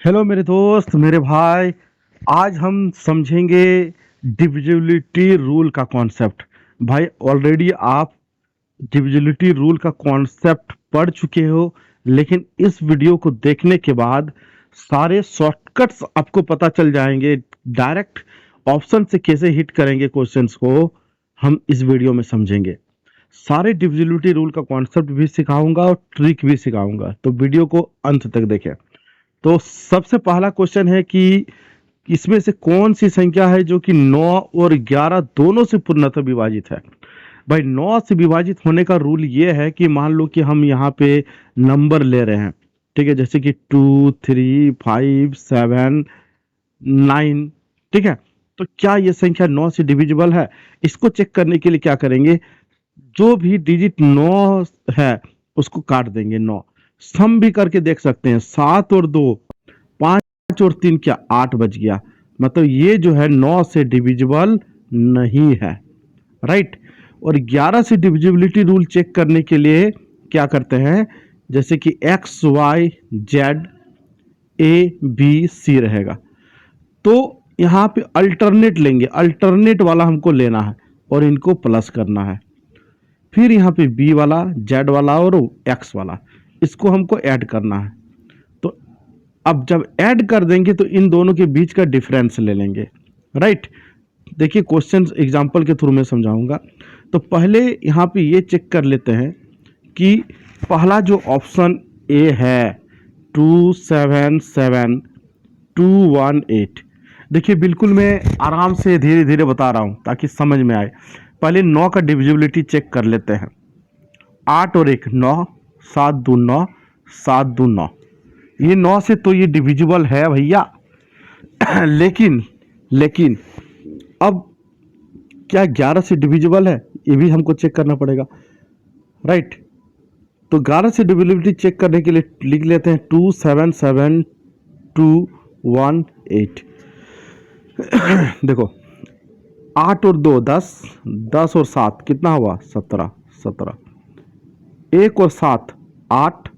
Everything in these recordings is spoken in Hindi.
हेलो मेरे दोस्त, मेरे भाई। आज हम समझेंगे डिविजिबिलिटी रूल का कॉन्सेप्ट। भाई ऑलरेडी आप डिविजिबिलिटी रूल का कॉन्सेप्ट पढ़ चुके हो, लेकिन इस वीडियो को देखने के बाद सारे शॉर्टकट्स आपको पता चल जाएंगे। डायरेक्ट ऑप्शन से कैसे हिट करेंगे क्वेश्चंस को, हम इस वीडियो में समझेंगे। सारे डिविजिबिलिटी रूल का कॉन्सेप्ट भी सिखाऊंगा और ट्रिक भी सिखाऊंगा, तो वीडियो को अंत तक देखें। तो सबसे पहला क्वेश्चन है कि इसमें से कौन सी संख्या है जो कि 9 और 11 दोनों से पूर्णतः विभाजित है। भाई 9 से विभाजित होने का रूल ये है कि मान लो कि हम यहाँ पे नंबर ले रहे हैं, ठीक है, जैसे कि 2, 3, 5, 7, 9। ठीक है, तो क्या ये संख्या 9 से डिविजिबल है? इसको चेक करने के लिए क्या करेंगे, जो भी डिजिट 9 है उसको काट देंगे 9। सम भी करके देख सकते हैं, 7 और 2, 5 और 3, क्या 8 बच गया। मतलब ये जो है 9 से डिविजिबल नहीं है, राइट। और 11 से डिविजिबिलिटी रूल चेक करने के लिए क्या करते हैं, जैसे कि X Y Z A B C रहेगा, तो यहाँ पे अल्टरनेट लेंगे, अल्टरनेट वाला हमको लेना है और इनको प्लस करना है। फिर यहाँ पे बी वाला, जेड वाला और एक्स वाला, इसको हमको ऐड करना है। तो अब जब ऐड कर देंगे तो इन दोनों के बीच का डिफरेंस ले लेंगे, राइट। देखिए क्वेश्चन एग्जांपल के थ्रू मैं समझाऊंगा। तो पहले यहाँ पे ये चेक कर लेते हैं कि पहला जो ऑप्शन ए है 277 218। देखिए बिल्कुल मैं आराम से धीरे धीरे बता रहा हूँ ताकि समझ में आए। पहले 9 का डिविजिबिलिटी चेक कर लेते हैं। 8 और 1 9, 7 2 9, 7 2 9। ये 9 से तो ये डिविजिबल है भैया। लेकिन लेकिन अब क्या 11 से डिविजिबल है, ये भी हमको चेक करना पड़ेगा, राइट। तो 11 से डिविजिबिलिटी चेक करने के लिए लिख लेते हैं 277 218। देखो 8 और 2 10, 10 और 7 कितना हुआ 17, 17। 1 और 7 8,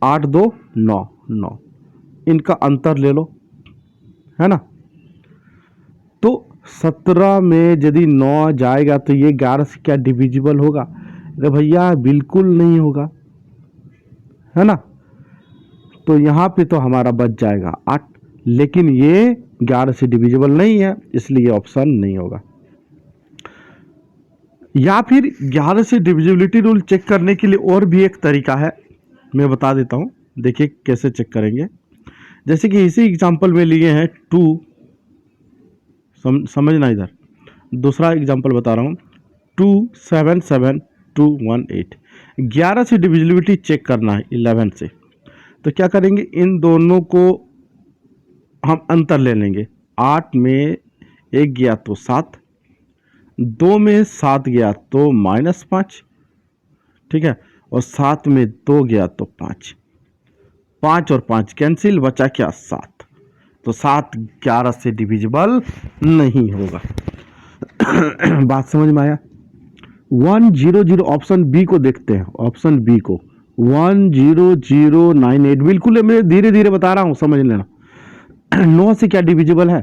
8 2 9, 9। इनका अंतर ले लो, है ना। तो 17 में यदि 9 जाएगा तो ये 11 से क्या डिविजिबल होगा? अरे भैया बिल्कुल नहीं होगा, है ना। तो यहाँ पे तो हमारा बच जाएगा 8, लेकिन ये 11 से डिविजिबल नहीं है, इसलिए ऑप्शन नहीं होगा। या फिर 11 से डिविजिबिलिटी रूल चेक करने के लिए और भी एक तरीका है, मैं बता देता हूँ। देखिए कैसे चेक करेंगे। जैसे कि इसी एग्जांपल में लिए हैं 2, समझना इधर। दूसरा एग्जांपल बता रहा हूँ 277 218। 11 से डिविजिबिलिटी चेक करना है 11 से, तो क्या करेंगे, इन दोनों को हम अंतर ले लेंगे। 8 में 1 गया तो 7, 2 में 7 गया तो -5, ठीक है, और 7 में 2 गया तो 5, 5 और 5 कैंसिल, बचा क्या 7। तो 7 11 से डिविजिबल नहीं होगा। बात समझ में आया। 100 ऑप्शन बी को देखते हैं, ऑप्शन बी को 10098। बिल्कुल मैं धीरे धीरे बता रहा हूं, समझ लेना। 9 से क्या डिविजिबल है,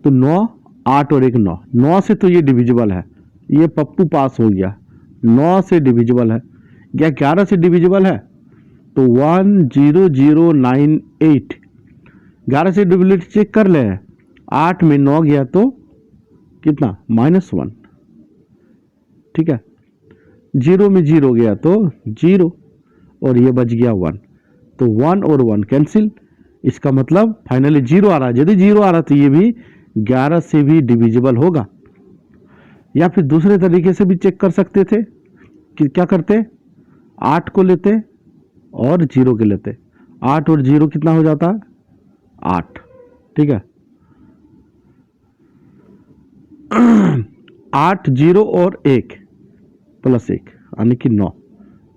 तो 9, 8 और 1 9, 9 से तो ये डिविजिबल है, ये पप्पू पास हो गया। 9 से डिविजिबल है, क्या 11 से डिविजिबल है? तो 10098। 11 से डिविजिबिलिटी चेक कर ले। 8 में 9 गया तो कितना -1, ठीक है। 0 में 0 गया तो 0, और ये बच गया 1। तो 1 और 1 कैंसिल, इसका मतलब फाइनली 0 आ रहा है। यदि 0 आ रहा तो ये भी 11 से भी डिविजिबल होगा। या फिर दूसरे तरीके से भी चेक कर सकते थे कि क्या करते, 8 को लेते और 0 के लेते। 8 और 0 कितना हो जाता, 8, ठीक है। 8 0 और 1 +1 यानी कि 9,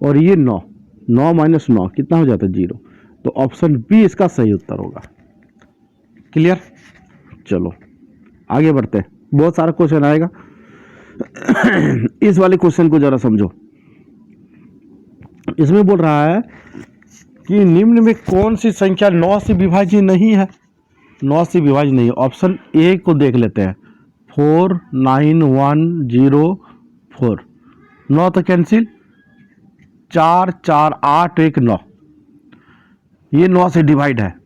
और ये 9, 9 - 9 कितना हो जाता है 0। तो ऑप्शन बी इसका सही उत्तर होगा। क्लियर, चलो आगे बढ़ते हैं, बहुत सारा क्वेश्चन आएगा। इस वाले क्वेश्चन को जरा समझो। इसमें बोल रहा है कि निम्न में कौन सी संख्या 9 से विभाज्य नहीं है? 9 से विभाज्य नहीं है। ऑप्शन ए को देख लेते हैं, 49104। 9 तो कैंसिल, 4 4 8 1 9, ये 9 से डिवाइड है।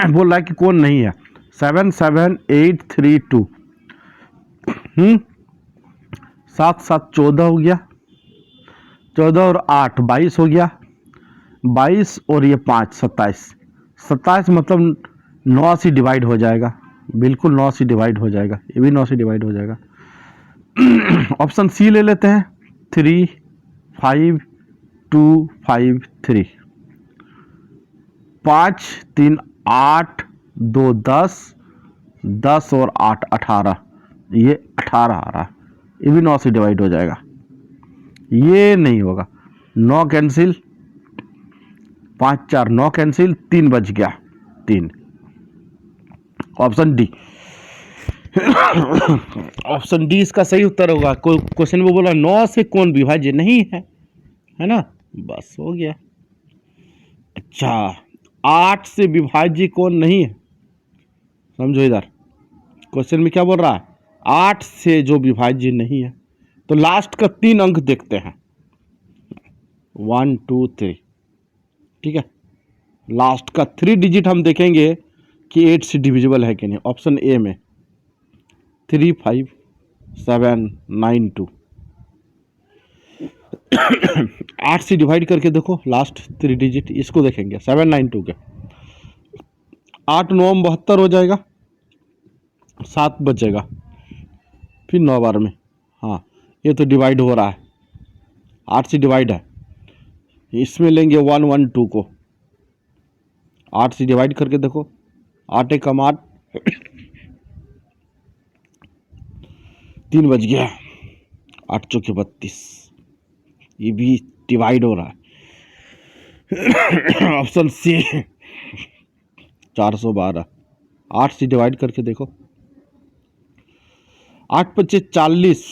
बोल रहा है कि कौन नहीं है, 77832। 7 7 14 हो गया, 14 और 8 22 हो गया, 22 और ये 5 27। 27 मतलब 9 से डिवाइड हो जाएगा, बिल्कुल 9 से डिवाइड हो जाएगा, ये भी 9 से डिवाइड हो जाएगा। ऑप्शन सी ले लेते हैं, 3 5 2 5 3। 5 3 8 2 10, 10 और 8 18, ये 18 आ रहा है, ये भी 9 से डिवाइड हो जाएगा, ये नहीं होगा। 9 कैंसिल, 5 4 9 कैंसिल, 3 बच गया, 3। Option D. ऑप्शन डी इसका सही उत्तर होगा। क्वेश्चन में बोला 9 से कौन विभाज्य नहीं है ना, बस हो गया। अच्छा, 8 से विभाज्य कौन नहीं है, समझो इधर क्वेश्चन में क्या बोल रहा है, 8 से जो विभाज्य नहीं है। तो लास्ट का 3 अंक देखते हैं, 1 2 3, ठीक है। लास्ट का 3 डिजिट हम देखेंगे कि 8 से डिविजिबल है कि नहीं। ऑप्शन ए में 3 5 7 9 2। 8 से डिवाइड करके देखो, लास्ट 3 डिजिट इसको देखेंगे, 7 9 2 के। 8 9 72 हो जाएगा, 7 बचेगा, फिर 9 बार में, हाँ ये तो डिवाइड हो रहा है, 8 से डिवाइड है। इसमें लेंगे 1 1 2 को, 8 से डिवाइड करके देखो, 8 एक कम 8, 3 बच गया, 8 चौके 32, ये भी डिवाइड हो रहा है। Option C 412। 8 से डिवाइड करके देखो, 8 25 40,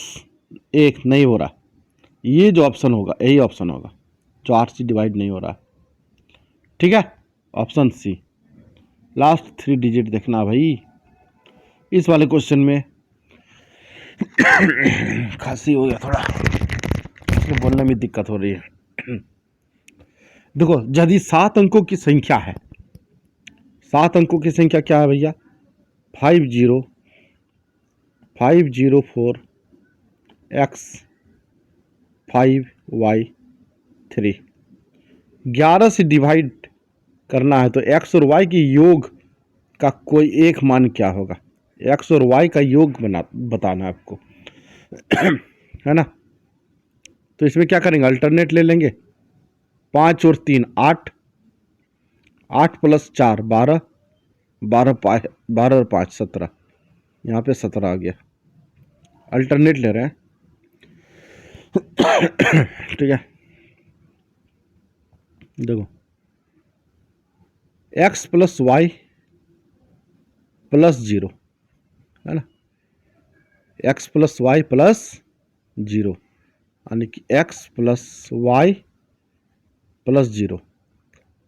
एक नहीं हो रहा, ये जो ऑप्शन होगा यही ऑप्शन होगा जो 8 से डिवाइड नहीं हो रहा, ठीक है। ऑप्शन सी, लास्ट 3 डिजिट देखना भाई। इस वाले क्वेश्चन में खांसी हो गया थोड़ा, इसलिए बोलने में दिक्कत हो रही है। देखो, यदि 7 अंकों की संख्या है, 7 अंकों की संख्या क्या है भैया, 5 0 5 0 4 x 5 y 3। 11 से डिवाइड करना है तो x और y के योग का कोई एक मान क्या होगा, x और y का योग बताना है आपको, है ना। तो इसमें क्या करेंगे, अल्टरनेट ले लेंगे, 5 और 3 8, 8 प्लस 4 12, 12 और 5 17, यहाँ पे 17 आ गया। अल्टरनेट ले रहे हैं, ठीक है। देखो, x प्लस वाई प्लस 0, है ना, x प्लस वाई प्लस 0, यानी कि x प्लस वाई प्लस 0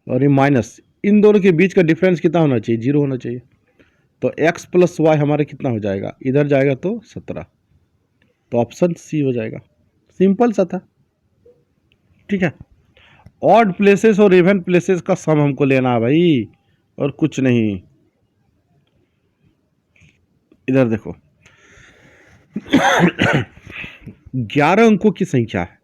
और ये माइनस, इन दोनों के बीच का डिफरेंस कितना होना चाहिए, 0 होना चाहिए। तो x प्लस वाई हमारे कितना हो जाएगा, इधर जाएगा तो 17, तो ऑप्शन सी हो जाएगा, सिंपल सा था, ठीक है। ऑड प्लेसेस और इवन प्लेसेस का सम हमको लेना है भाई, और कुछ नहीं। इधर देखो, 11 अंकों की संख्या है,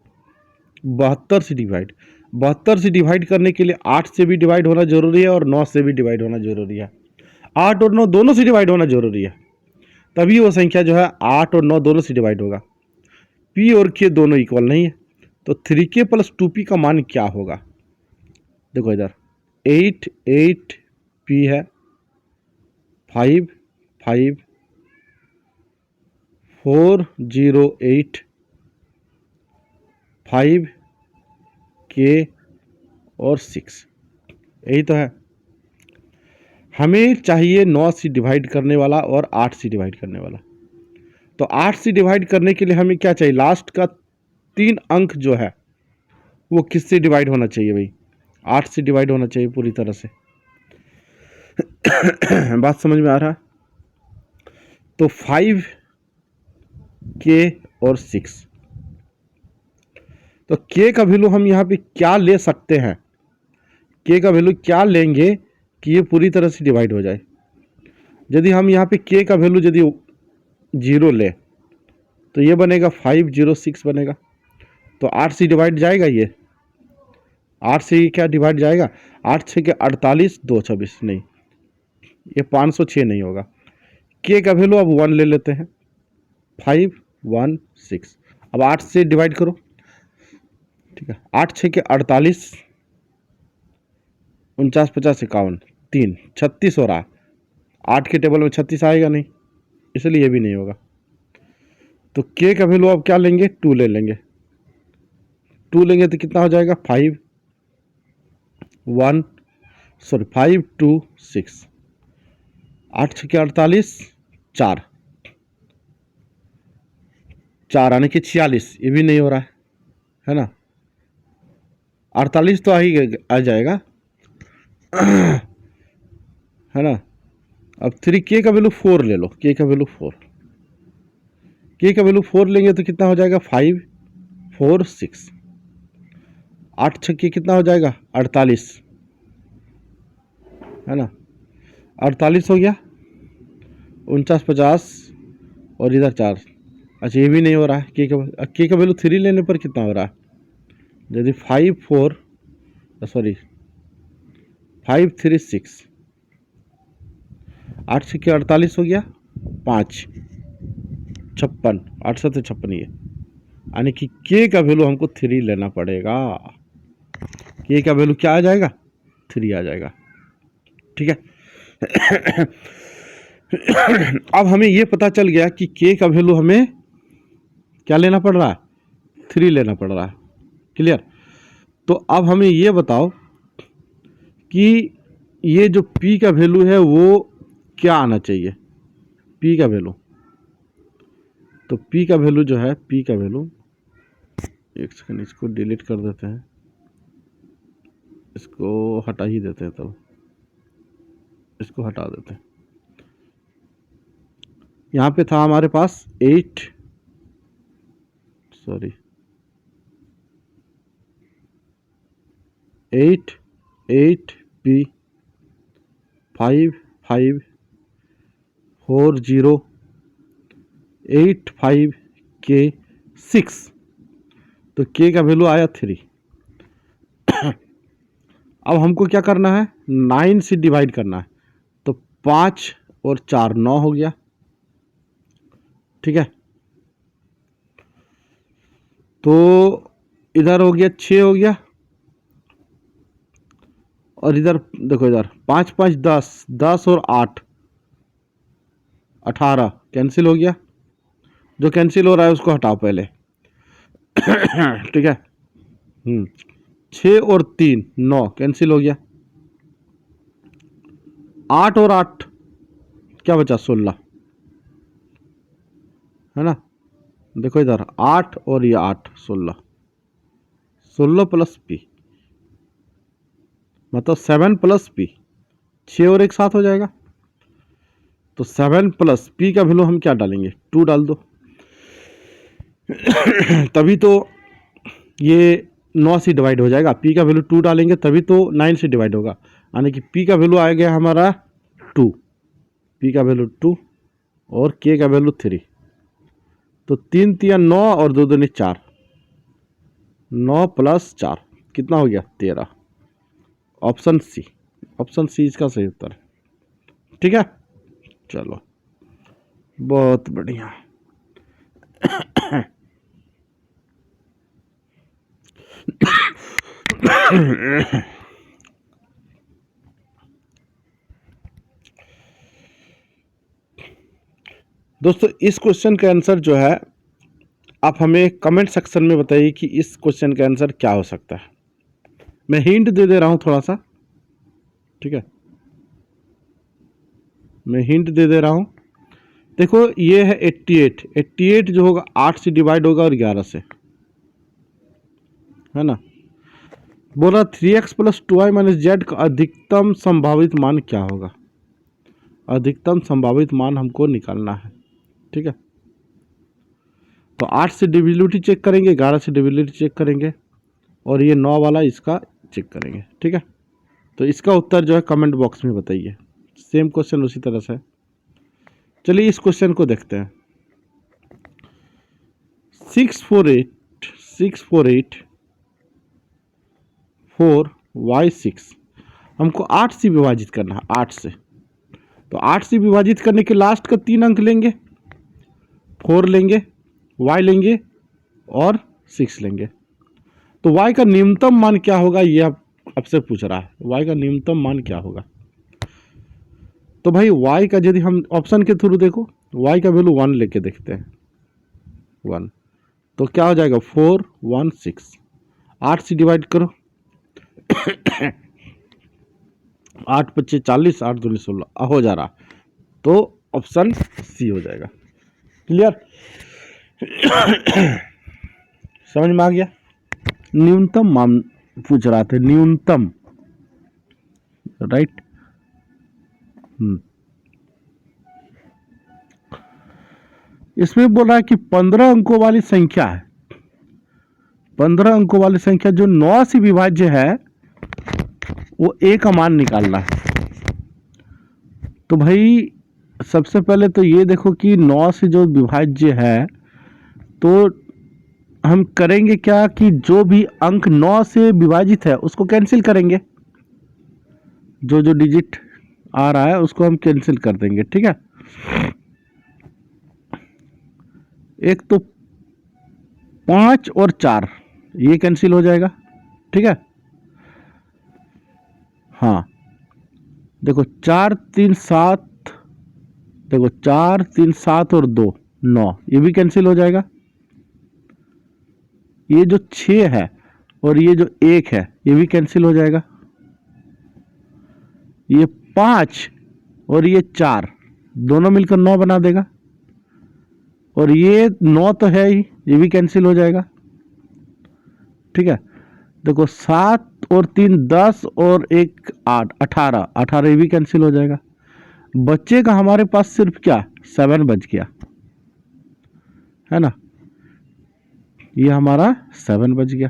72 से डिवाइड, 72 से डिवाइड करने के लिए 8 से भी डिवाइड होना जरूरी है और 9 से भी डिवाइड होना जरूरी है। 8 और 9 दोनों से डिवाइड होना जरूरी है, तभी वो संख्या जो है 8 और 9 दोनों से डिवाइड होगा। पी और के दोनों इक्वल नहीं है, तो 3k प्लस 2p का मान क्या होगा। देखो इधर 8 8 p है, 5 5 4 0 8 5 k और 6, यही तो है। हमें चाहिए 9 से डिवाइड करने वाला और 8 से डिवाइड करने वाला। तो 8 से डिवाइड करने के लिए हमें क्या चाहिए, लास्ट का 3 अंक जो है वो किससे डिवाइड होना चाहिए भाई, 8 से डिवाइड होना चाहिए पूरी तरह से। बात समझ में आ रहा है? तो 5 के और 6, तो के का वैल्यू हम यहाँ पे क्या ले सकते हैं, के का वैल्यू क्या लेंगे कि ये पूरी तरह से डिवाइड हो जाए। यदि हम यहाँ पे के का वैल्यू यदि 0 ले तो ये बनेगा 506 बनेगा। तो 8 से डिवाइड जाएगा, ये 8 से क्या डिवाइड जाएगा, 8 6 के 48, 2 26, नहीं ये 506 नहीं होगा। के का वैल्यू अब 1 ले लेते हैं, 516। अब 8 से डिवाइड करो, ठीक है, 8 6 के 48, 49 50 51, 3 36 हो रहा है। 8 के टेबल में 36 आएगा नहीं, इसलिए ये भी नहीं होगा। तो के का वैल्यू अब क्या लेंगे, 2 ले लेंगे। 2 लेंगे तो कितना हो जाएगा, 5 2 6, 8 6 के 48, 4 4 आने के 46, ये भी नहीं हो रहा है ना। 48 तो आ जाएगा है ना। अब 3 के का वैल्यू 4 ले लो, के का वैल्यू 4, के का वैल्यू 4 लेंगे तो कितना हो जाएगा, 5 4 6, 8 छक्के कितना हो जाएगा, 48 है ना। 48 हो गया, 49 50 और इधर 4। अच्छा ये भी नहीं हो रहा है, के का वैल्यू 3 लेने पर कितना हो रहा है, यदि 5 3 6, 8 छक्के 48 हो गया, 5 56, 8 7 56 ये, यानी कि के का वैल्यू हमको 3 लेना पड़ेगा। के का वैल्यू क्या आ जाएगा, 3 आ जाएगा, ठीक है। अब हमें ये पता चल गया कि के का वैल्यू हमें क्या लेना पड़ रहा है, 3 लेना पड़ रहा है, क्लियर। तो अब हमें ये बताओ कि ये जो p का वैल्यू है वो क्या आना चाहिए, p का वैल्यू। तो p का वैल्यू जो है, p का वैल्यू, एक सेकंड इसको डिलीट कर देते हैं, इसको हटा ही देते हैं, तब इसको हटा देते हैं। यहाँ पे था हमारे पास 8 p 5 5 4 0 8 5 k 6, तो k का वैल्यू आया 3। अब हमको क्या करना है, 9 से डिवाइड करना है। तो 5 और 4 9 हो गया, ठीक है। तो इधर हो गया 6 हो गया, और इधर देखो, इधर 5 5 10, 10 और 8 18 कैंसिल हो गया। जो कैंसिल हो रहा है उसको हटाओ पहले, ठीक है। 6 और 3 9 कैंसिल हो गया। 8 और 8 क्या बचा, 16 है ना। देखो इधर 8 और ये 8 16, 16 प्लस p मतलब 7 प्लस p, 6 और 1 7 हो जाएगा। तो 7 प्लस p का वैल्यू हम क्या डालेंगे, 2 डाल दो। तभी तो ये 9 से डिवाइड हो जाएगा। p का वैल्यू 2 डालेंगे तभी तो 9 से डिवाइड होगा, यानी कि p का वैल्यू आ गया हमारा 2, p का वैल्यू 2 और k का वैल्यू 3। तो 3 3 9 और 2 2 4, 9 प्लस 4 कितना हो गया, 13। ऑप्शन सी इसका सही उत्तर है, ठीक है। चलो बहुत बढ़िया। दोस्तों इस क्वेश्चन का आंसर जो है, आप हमें कमेंट सेक्शन में बताइए कि इस क्वेश्चन का आंसर क्या हो सकता है। मैं हिंट दे दे रहा हूं थोड़ा सा, ठीक है, मैं हिंट दे दे रहा हूं। देखो ये है 88 जो होगा 8 से डिवाइड होगा और 11 से, है ना। बोला 3x plus 2y minus Z का अधिकतम संभावित मान क्या होगा। अधिकतम संभावित मान हमको निकालना है। ठीक है, तो 8 से डिविजिबिलिटी चेक करेंगे, 11 से डिविजिबिलिटी चेक करेंगे, और ये 9 वाला इसका चेक करेंगे। ठीक है, तो इसका उत्तर जो है कमेंट बॉक्स में बताइए। सेम क्वेश्चन उसी तरह से। चलिए इस क्वेश्चन को देखते हैं। 648 4y6 हमको 8 से विभाजित करना है, 8 से। तो 8 से विभाजित करने के लास्ट का 3 अंक लेंगे, 4 लेंगे, y लेंगे और 6 लेंगे। तो y का न्यूनतम मान क्या होगा, ये आपसे पूछ रहा है। y का न्यूनतम मान क्या होगा। तो भाई y का यदि हम ऑप्शन के थ्रू देखो, y का वैल्यू 1 लेके देखते हैं, 1। तो क्या हो जाएगा 4 1 6। 8 से डिवाइड करो 8 25 40, 8 दूनी 16 हो जा रहा। तो ऑप्शन सी हो जाएगा। क्लियर, समझ में आ गया। न्यूनतम मान पूछ रहा था, न्यूनतम, राइट। इसमें बोल रहा है कि 15 अंकों वाली संख्या है, 15 अंकों वाली संख्या जो 9 से विभाज्य है, वो a का मान निकालना है। तो भाई सबसे पहले तो ये देखो कि 9 से जो विभाज्य है, तो हम करेंगे क्या कि जो भी अंक 9 से विभाजित है उसको कैंसिल करेंगे, जो जो डिजिट आ रहा है उसको हम कैंसिल कर देंगे। ठीक है, एक तो 5 और 4 ये कैंसिल हो जाएगा। ठीक है, हाँ देखो 4 3 7, देखो 4 3 7 और 2 9, ये भी कैंसिल हो जाएगा। ये जो 6 है और ये जो 1 है ये भी कैंसिल हो जाएगा। ये 5 और ये 4 दोनों मिलकर 9 बना देगा, और ये 9 तो है ही, ये भी कैंसिल हो जाएगा। ठीक है, देखो 7 और 3 10 और 1 8 18, 18 ये भी कैंसिल हो जाएगा। बच्चेगा हमारे पास सिर्फ क्या 7 बच गया, है ना, ये हमारा 7 बच गया।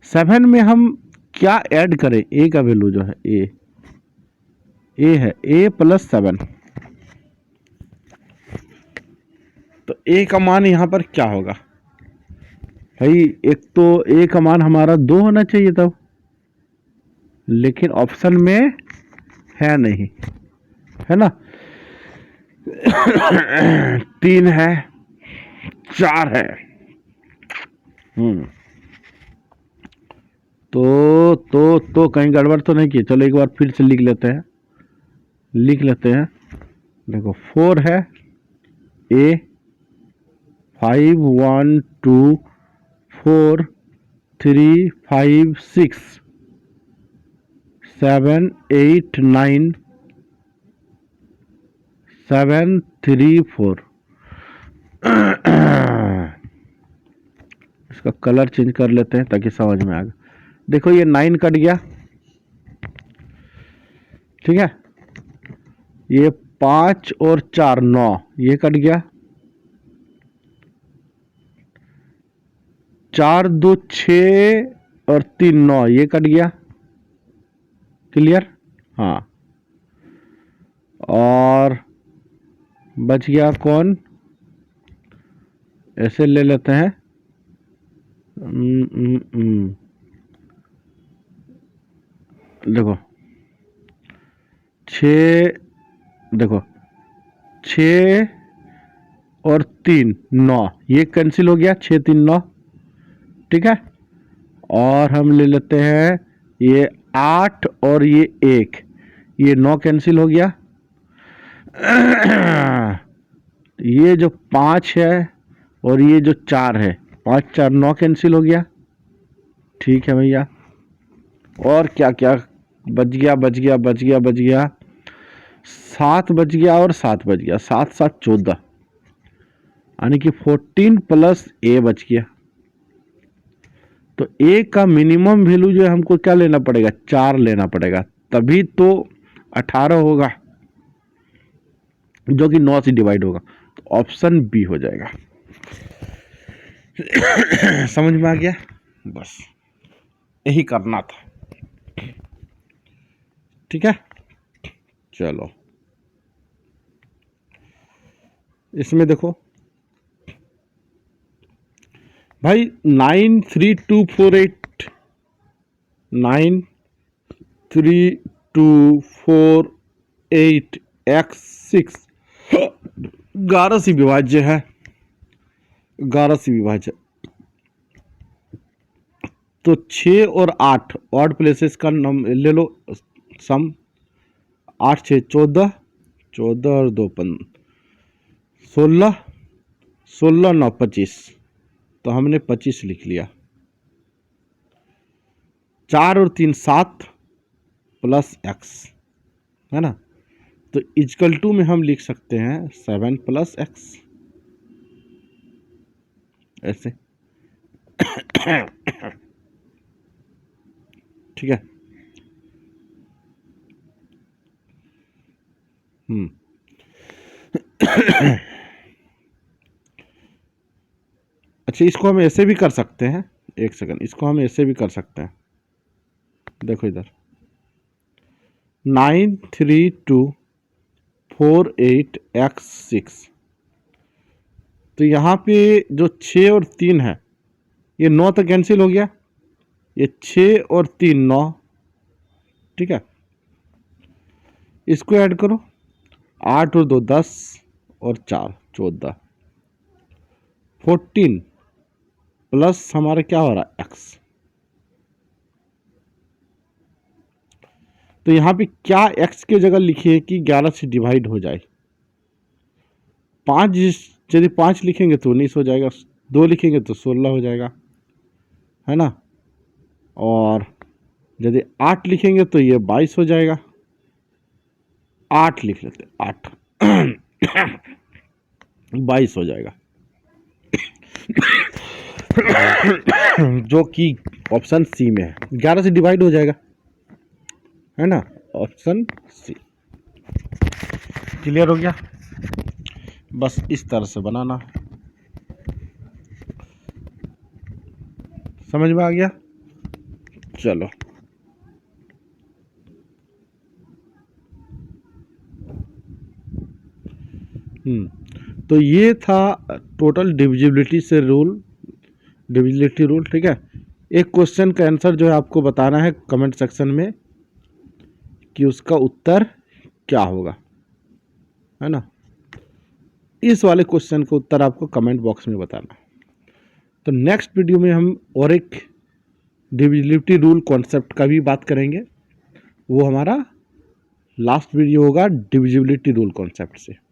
7 में हम क्या ऐड करें, a का वैल्यू जो है a है, a प्लस 7। तो a का मान यहां पर क्या होगा भाई, एक तो a का मान हमारा 2 होना चाहिए तब, लेकिन ऑप्शन में है नहीं, है ना। 3 है, 4 है। तो कहीं गड़बड़ तो नहीं की। चलो एक बार फिर से लिख लेते हैं। देखो 4 है, a 5 1 2 4 3 5 6 7 8 9 7 3 4। इसका कलर चेंज कर लेते हैं ताकि समझ में आ जाए। देखो ये 9 कट गया, ठीक है, ये 5 और 4 9 ये कट गया, 4 2 6 और 3 9 ये कट गया। क्लियर, हाँ, और बच गया कौन, ऐसे ले लेते हैं। देखो 6, देखो 6 और 3 9 ये कैंसिल हो गया, 6 3 9। ठीक है, और हम ले लेते हैं ये 8 और ये 1, ये 9 कैंसिल हो गया। ये जो 5 है और ये जो 4 है, 5 4 9 कैंसिल हो गया। ठीक है भैया, और क्या क्या बच गया, 7 बच गया और 7 बच गया, 7 7 14, यानी कि 14 प्लस a बच गया। तो ए का मिनिमम वैल्यू जो है हमको क्या लेना पड़ेगा, 4 लेना पड़ेगा, तभी तो 18 होगा जो कि 9 से डिवाइड होगा। तो ऑप्शन बी हो जाएगा। समझ में आ गया? बस यही करना था। ठीक है, चलो इसमें देखो भाई, 93248 93248x6 11 से विभाज्य है, 11 से विभाज्य। तो 6 और 8 ऑड प्लेसेस का नम ले लो सम, 8 6 14, 14 और 2 16, 16 9 25, तो हमने 25 लिख लिया। 4 और 3 7 प्लस एक्स, है ना। तो इजकल टू में हम लिख सकते हैं 7 प्लस एक्स, ऐसे। ठीक है। अच्छा, इसको हम ऐसे भी कर सकते हैं, एक सेकंड, इसको हम ऐसे भी कर सकते हैं। देखो इधर 93248x6, तो यहाँ पे जो 6 और 3 है, ये 9 तो कैंसिल हो गया, ये 6 और 3 9, ठीक है। इसको ऐड करो, 8 और 2 10 और 4 14, 14 प्लस हमारा क्या हो रहा है एक्स। तो यहाँ पे क्या एक्स की जगह लिखिए कि 11 से डिवाइड हो जाए। 5 यदि 5 लिखेंगे तो 19 हो जाएगा, 2 लिखेंगे तो 16 हो जाएगा, है ना। और यदि 8 लिखेंगे तो ये 22 हो जाएगा। 8 लिख लेते, 8 22 हो जाएगा। जो कि ऑप्शन सी में है, 11 से डिवाइड हो जाएगा, है ना, ऑप्शन सी। क्लियर हो गया? बस इस तरह से बनाना, समझ में आ गया? चलो, तो ये था टोटल डिविजिबिलिटी से रूल, डिविजिबिलिटी रूल, ठीक है। एक क्वेश्चन का आंसर जो है आपको बताना है कमेंट सेक्शन में कि उसका उत्तर क्या होगा, है ना। इस वाले क्वेश्चन का उत्तर आपको कमेंट बॉक्स में बताना। तो नेक्स्ट वीडियो में हम और एक डिविजिबिलिटी रूल कॉन्सेप्ट का भी बात करेंगे, वो हमारा लास्ट वीडियो होगा डिविजिबिलिटी रूल कॉन्सेप्ट से।